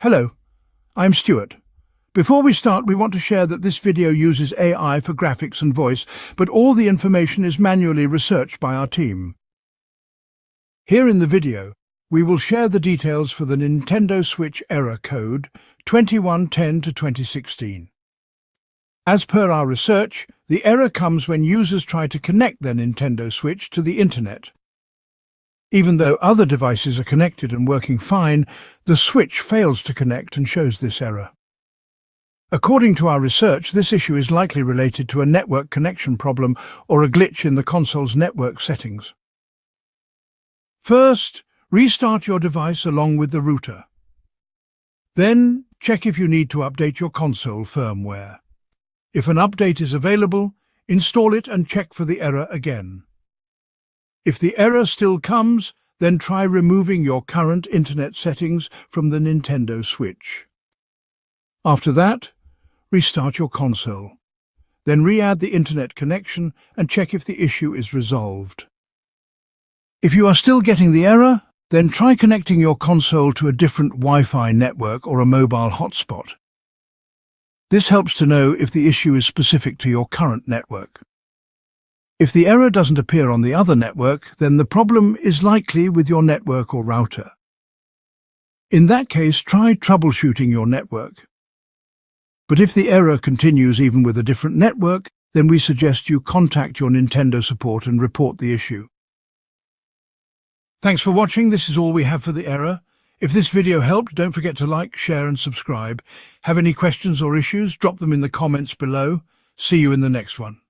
Hello, I'm Stuart. Before we start, we want to share that this video uses AI for graphics and voice, but all the information is manually researched by our team. Here in the video, we will share the details for the Nintendo Switch error code 2110 to 2016. As per our research, the error comes when users try to connect their Nintendo Switch to the internet. Even though other devices are connected and working fine, the Switch fails to connect and shows this error. According to our research, this issue is likely related to a network connection problem or a glitch in the console's network settings. First, restart your device along with the router. Then, check if you need to update your console firmware. If an update is available, install it and check for the error again. If the error still comes, then try removing your current internet settings from the Nintendo Switch. After that, restart your console. Then re-add the internet connection and check if the issue is resolved. If you are still getting the error, then try connecting your console to a different Wi-Fi network or a mobile hotspot. This helps to know if the issue is specific to your current network. If the error doesn't appear on the other network, then the problem is likely with your network or router. In that case, try troubleshooting your network. But if the error continues even with a different network, then we suggest you contact your Nintendo support and report the issue. Thanks for watching. This is all we have for the error. If this video helped, don't forget to like, share and subscribe. Have any questions or issues? Drop them in the comments below. See you in the next one.